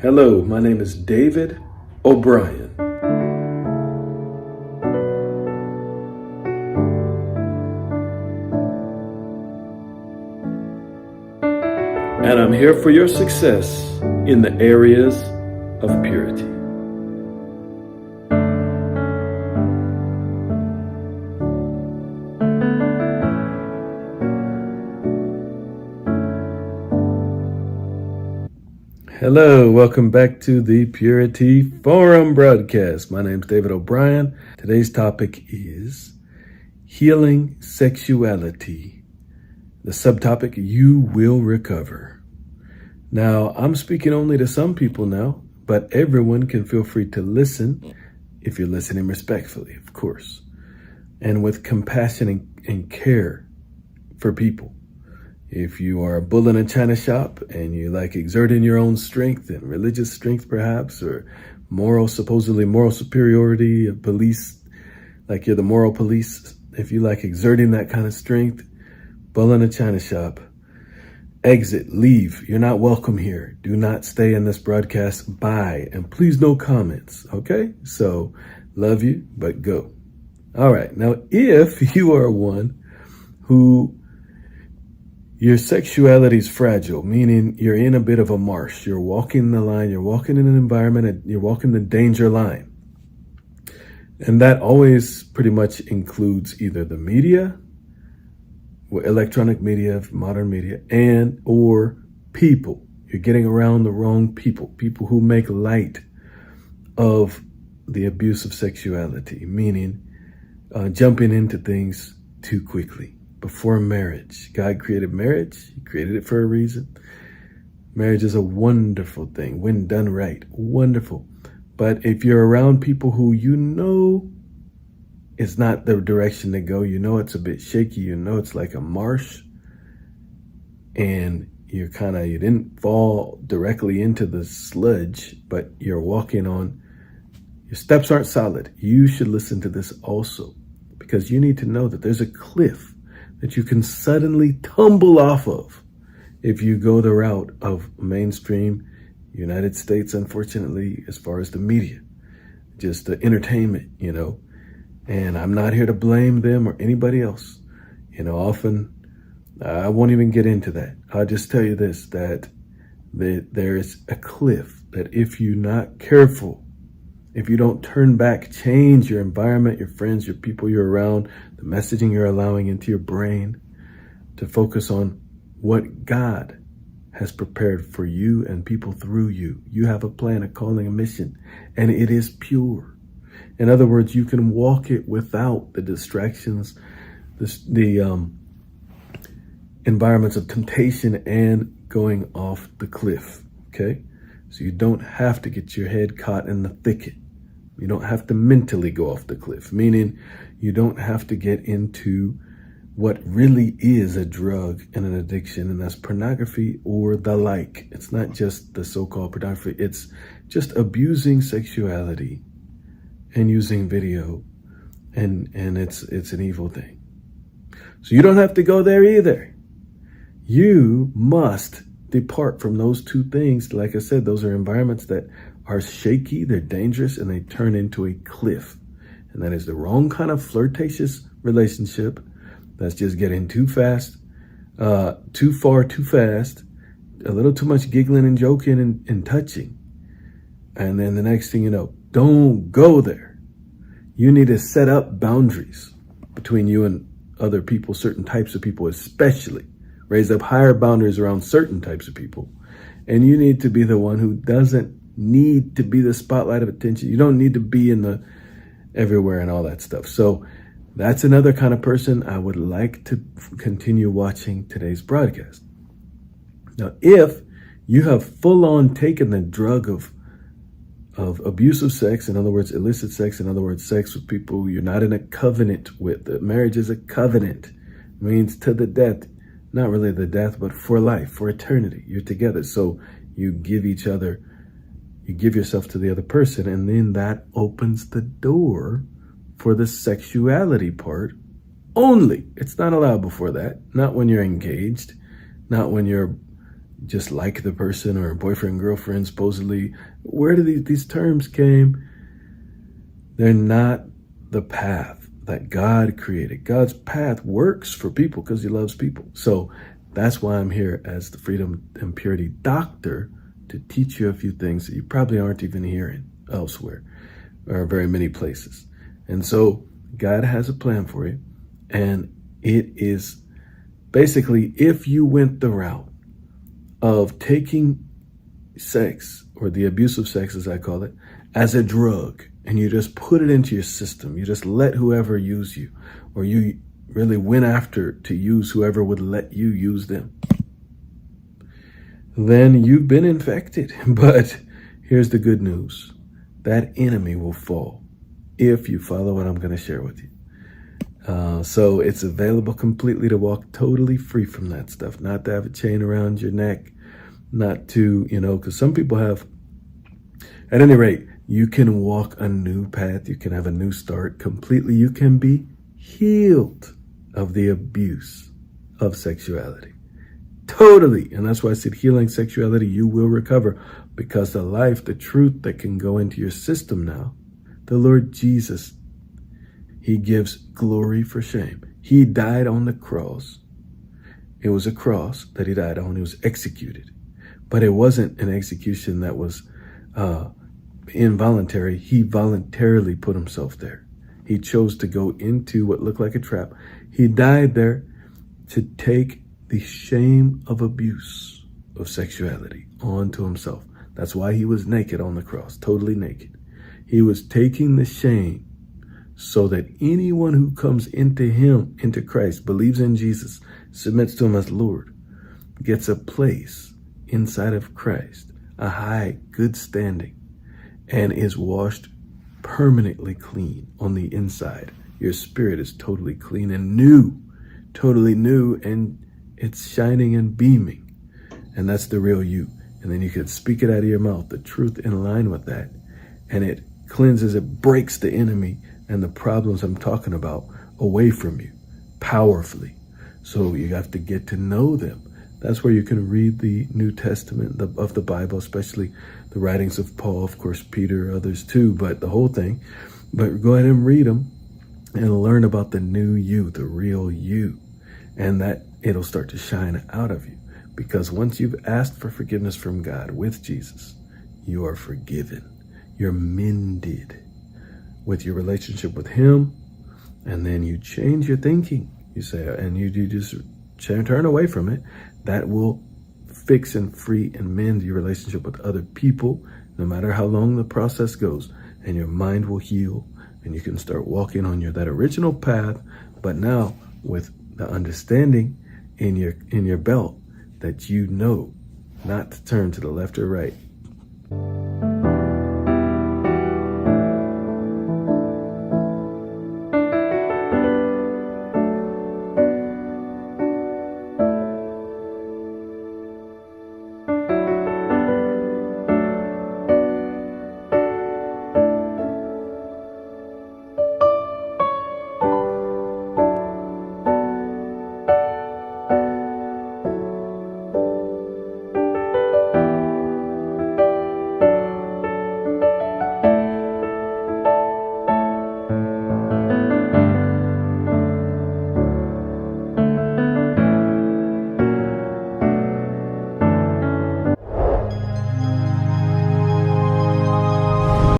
Hello, my name is David O'Brien. And I'm here for your success in the areas of purity. Hello, welcome back to the Purity Forum broadcast. My name is David O'Brien. Today's topic is healing sexuality. The subtopic, you will recover. Now, I'm speaking only to some people now, but everyone can feel free to listen if you're listening respectfully, of course, and with compassion and care for people. If you are a bull in a china shop and you like exerting your own strength and religious strength perhaps, or supposedly moral superiority of police, like you're the moral police, if you like exerting that kind of strength, bull in a china shop, exit, leave. You're not welcome here. Do not stay in this broadcast. Bye. And please no comments. Okay? So love you, but go. All right. Now, if you are one who your sexuality is fragile, meaning you're in a bit of a marsh. You're walking the line. You're walking in an environment and you're walking the danger line. And that always pretty much includes either the media, electronic media, modern media, and or people. You're getting around the wrong people who make light of the abuse of sexuality, meaning jumping into things too quickly. Before marriage. God created marriage. He created it for a reason. Marriage is a wonderful thing when done right. Wonderful. But if you're around people who you know it's not the direction to go, you know it's a bit shaky, you know it's like a marsh, and you didn't fall directly into the sludge, but you're walking on, your steps aren't solid. You should listen to this also, because you need to know that there's a cliff that you can suddenly tumble off of if you go the route of mainstream United States, unfortunately, as far as the media, just the entertainment, and I'm not here to blame them or anybody else. Often I won't even get into that. I'll just tell you this, that there is a cliff that if you're not careful, if you don't turn back, change your environment, your friends, your people you're around, the messaging you're allowing into your brain to focus on what God has prepared for you and people through you. You have a plan, a calling, a mission, and it is pure. In other words, you can walk it without the distractions, the environments of temptation and going off the cliff, okay? So you don't have to get your head caught in the thicket. You don't have to mentally go off the cliff, meaning you don't have to get into what really is a drug and an addiction, and that's pornography or the like. It's not just the so-called pornography. It's just abusing sexuality and using video, and it's an evil thing. So you don't have to go there either. You must depart from those two things. Like I said, those are environments that are shaky, they're dangerous, and they turn into a cliff. And that is the wrong kind of flirtatious relationship that's just getting too fast, too far, too fast, a little too much giggling and joking and touching. And then the next thing you know, don't go there. You need to set up boundaries between you and other people, certain types of people especially. Raise up higher boundaries around certain types of people. And you need to be the one who doesn't need to be the spotlight of attention. You don't need to be in the everywhere and all that stuff. So that's another kind of person I would like to continue watching today's broadcast. Now, if you have full on taken the drug of abusive sex, in other words, illicit sex, in other words, sex with people you're not in a covenant with. Marriage is a covenant. It means to the death, not really the death, but for life, for eternity. You're together. So you give each other, you give yourself to the other person, and then that opens the door for the sexuality part only. It's not allowed before that. Not when you're engaged, not when you're just like the person, or boyfriend, girlfriend, supposedly. Where do these terms came? They're not the path that God created. God's path works for people because he loves people. So that's why I'm here as the freedom and purity doctor, to teach you a few things that you probably aren't even hearing elsewhere or very many places. And so God has a plan for you. And it is basically, if you went the route of taking sex, or the abuse of sex as I call it, as a drug, and you just put it into your system, you just let whoever use you, or you really went after to use whoever would let you use them, then you've been infected. But here's the good news. That enemy will fall if you follow what I'm going to share with you. So it's available completely to walk totally free from that stuff, not to have a chain around your neck, not to, because some people have. At any rate, you can walk a new path. You can have a new start completely. You can be healed of the abuse of sexuality. Totally. And that's why I said healing sexuality, you will recover, because the life, the truth that can go into your system now, the Lord Jesus, he gives glory for shame. He died on the cross. It was a cross that he died on. He was executed. But it wasn't an execution that was involuntary. He voluntarily put himself there. He chose to go into what looked like a trap. He died there to take the shame of abuse of sexuality onto himself. That's why he was naked on the cross, totally naked. He was taking the shame so that anyone who comes into him, into Christ, believes in Jesus, submits to him as Lord, gets a place inside of Christ, a high, good standing, and is washed permanently clean on the inside. Your spirit is totally clean and new, totally new, and it's shining and beaming. And that's the real you. And then you can speak it out of your mouth, the truth in line with that. And it cleanses, it breaks the enemy and the problems I'm talking about away from you powerfully. So you have to get to know them. That's where you can read the New Testament of the Bible, especially the writings of Paul, of course, Peter, others too, but the whole thing. But go ahead and read them and learn about the new you, the real you. And that it'll start to shine out of you. Because once you've asked for forgiveness from God with Jesus, you are forgiven. You're mended with your relationship with him. And then you change your thinking. You say, and you just turn away from it. That will fix and free and mend your relationship with other people, no matter how long the process goes. And your mind will heal. And you can start walking on that original path, but now with the understanding in your belt that you know not to turn to the left or right.